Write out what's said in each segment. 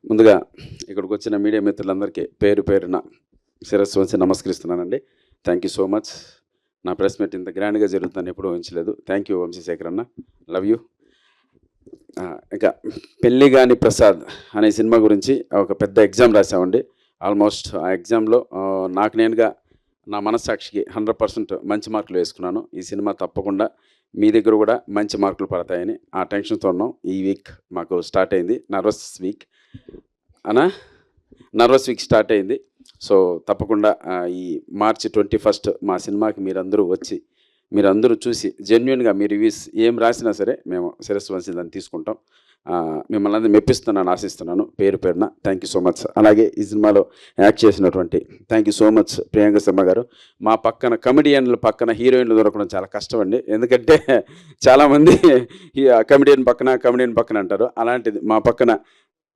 ముందుగా ఇక్కడికి వచ్చిన మీడియా మిత్రులందరికీ పేరు పేరున శిరస్సు వంచి నమస్కరిస్తున్నానండి. Thank you so much. నా ప్రెస్ మీట్ ఇంత గ్రాండ్గా జరుగుతుందని ఎప్పుడూ ఊహించలేదు. థ్యాంక్ యూ వంశీశేఖర్ అన్న, లవ్ యూ. ఇంకా పెళ్ళిగాని ప్రసాద్ అనే సినిమా గురించి ఒక పెద్ద ఎగ్జామ్ రాసామండి. ఆల్మోస్ట్ ఆ ఎగ్జామ్లో నాకు నేనుగా నా మనస్సాక్షికి 100% మంచి మార్కులు వేసుకున్నాను. ఈ సినిమా తప్పకుండా మీ దగ్గర కూడా మంచి మార్కులు పడతాయని ఆ టెన్షన్తో ఉన్నాం. ఈ వీక్ మాకు స్టార్ట్ అయింది నర్వస్ వీక్ స్టార్ట్ అయింది. సో తప్పకుండా ఈ మార్చి 21 మా సినిమాకి మీరందరూ చూసి జెన్యున్గా మీ రివ్యూస్ ఏం రాసినా సరే మేము శిరస్సు వంచి దాన్ని తీసుకుంటాం. మిమ్మల్ని అందరూ మెప్పిస్తున్నాను, ఆశిస్తున్నాను. పేరు పేరున థ్యాంక్ యూ సో మచ్. అలాగే ఈ సినిమాలో యాక్ట్ చేసినటువంటి thank you so much Priyanka Sharma గారు. మా పక్కన కమెడియన్లు పక్కన హీరోయిన్లు దొరకడం చాలా కష్టం అండి. ఎందుకంటే చాలామంది కమెడియన్ పక్కన అంటారు. అలాంటిది మా పక్కన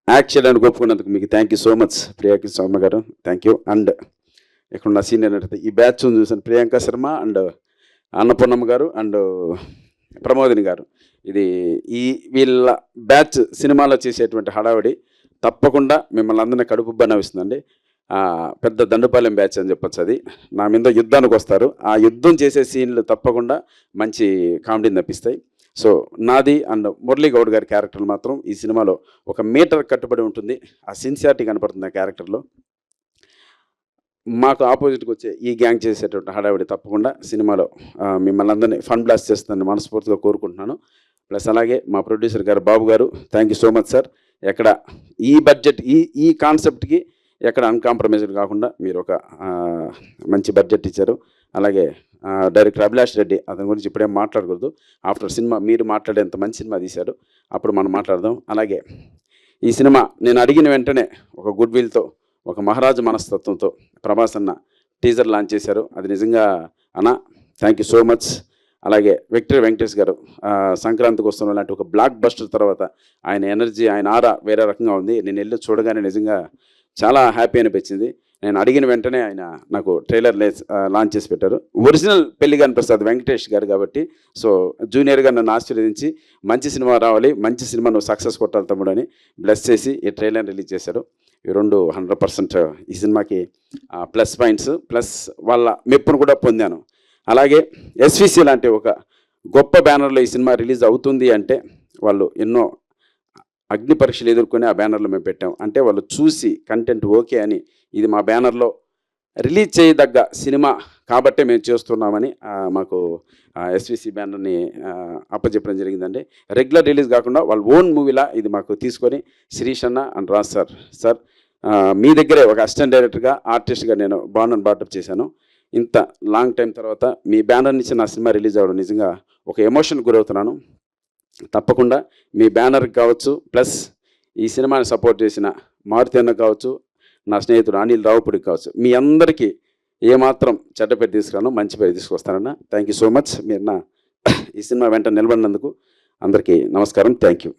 యాక్ట్ చేయడానికి ఒప్పుకున్నందుకు మీకు thank you so much Priyanka Sharma garu. Thank you. And ఇక్కడ నా సీనియర్ అంటే ఈ బ్యాచ్ చూసాను, ప్రియాంక శర్మ అండ్ అన్నపూర్ణమ్మ గారు అండ్ ప్రమోదిని గారు. ఇది వీళ్ళ బ్యాచ్ సినిమాలో చేసేటువంటి హడావిడి తప్పకుండా మిమ్మల్ని అందరినీ కడుపుబ్బా నవ్విస్తుందండి. పెద్ద దండుపాలెం బ్యాచ్ అని చెప్పచ్చు. అది నా మీద యుద్ధానికి వస్తారు. ఆ యుద్ధం చేసే సీన్లు తప్పకుండా మంచి కామెడీని తప్పిస్తాయి. సో నాది అండ్ మురళీ గౌడ్ గారి క్యారెక్టర్ మాత్రం ఈ సినిమాలో ఒక మీటర్ కట్టుబడి ఉంటుంది. ఆ సిన్సియారిటీ కనపడుతుంది ఆ క్యారెక్టర్లో. మాకు ఆపోజిట్కి వచ్చే ఈ గ్యాంగ్ చేసేటువంటి హడావిడి తప్పకుండా సినిమాలో మిమ్మల్ని అందరినీ ఫన్ బ్లాస్ట్ చేస్తుందని మనస్ఫూర్తిగా కోరుకుంటున్నాను. ప్లస్ అలాగే మా ప్రొడ్యూసర్ గారు బాబు గారు, thank you so much sir. ఎక్కడ ఈ బడ్జెట్ ఈ కాన్సెప్ట్కి ఎక్కడ అన్కాంప్రమైజ్డ్ కాకుండా మీరు ఒక మంచి బడ్జెట్ ఇచ్చారు. అలాగే డైరెక్టర్ అభిలాష్ రెడ్డి, అతని గురించి ఇప్పుడేం మాట్లాడకూడదు. ఆఫ్టర్ సినిమా మీరు మాట్లాడేంత మంచి సినిమా తీశారు, అప్పుడు మనం మాట్లాడదాం. అలాగే ఈ సినిమా నేను అడిగిన వెంటనే ఒక గుడ్ విల్తో, ఒక మహారాజు మనస్తత్వంతో ప్రభాస్ అన్న టీజర్ లాంచ్ చేశారు. అది నిజంగా అన్న థ్యాంక్ యూ సో మచ్. అలాగే విక్టరీ వెంకటేష్ గారు సంక్రాంతికి వస్తున్న లాంటి ఒక బ్లాక్ బస్టర్ తర్వాత ఆయన ఎనర్జీ, ఆయన ఆరా వేరే రకంగా ఉంది. నేను వెళ్ళి చూడగానే నిజంగా చాలా హ్యాపీ అనిపించింది. నేను అడిగిన వెంటనే ఆయన నాకు ట్రైలర్ లాంచ్ చేసి పెట్టారు. ఒరిజినల్ పెళ్ళిగాని ప్రసాద్ వెంకటేష్ గారు కాబట్టి సో జూనియర్గా నన్ను ఆశీర్వదించి మంచి సినిమా రావాలి, మంచి సినిమా నువ్వు సక్సెస్ కొట్టాలి తమ్ముడు అని బ్లెస్ చేసి ఈ ట్రైలర్ రిలీజ్ చేశారు. ఈ రెండు 100% ఈ సినిమాకి ప్లస్ పాయింట్స్, ప్లస్ వాళ్ళ మెప్పును కూడా పొందాను. అలాగే ఎస్విసి లాంటి ఒక గొప్ప బ్యానర్లో ఈ సినిమా రిలీజ్ అవుతుంది అంటే వాళ్ళు ఎన్నో అగ్ని పరీక్షలు ఎదుర్కొని ఆ బ్యానర్లో మేము పెట్టాం. అంటే వాళ్ళు చూసి కంటెంట్ ఓకే అని ఇది మా బ్యానర్లో రిలీజ్ చేయదగ్గ సినిమా కాబట్టే మేము చేస్తున్నామని మాకు ఎస్విసి బ్యానర్ని అప్పచెప్పడం జరిగిందండి. రెగ్యులర్ రిలీజ్ కాకుండా వాళ్ళ ఓన్ మూవీలా ఇది మాకు తీసుకొని శిరీష్ అన్న అండ్ రాజ్ సార్ మీ దగ్గరే ఒక అసిస్టెంట్ డైరెక్టర్గా, ఆర్టిస్ట్గా నేను బాటప్ చేశాను. ఇంత లాంగ్ టైం తర్వాత మీ బ్యానర్ నుంచి నా సినిమా రిలీజ్ అవ్వడం నిజంగా ఒక ఎమోషన్ గురవుతున్నాను. తప్పకుండా మీ బ్యానర్కి కావచ్చు, ప్లస్ ఈ సినిమాని సపోర్ట్ చేసిన మారుతి అన్న కావచ్చు, నా స్నేహితుడు అనిల్ రావుపూడికి కావచ్చు, మీ అందరికీ ఏమాత్రం చెడ్డ పేరు తీసుకురాను, మంచి పేరు తీసుకొస్తానన్న. Thank you so much. మీరు నా ఈ సినిమా వెంట నిలబడినందుకు అందరికీ నమస్కారం. Thank you.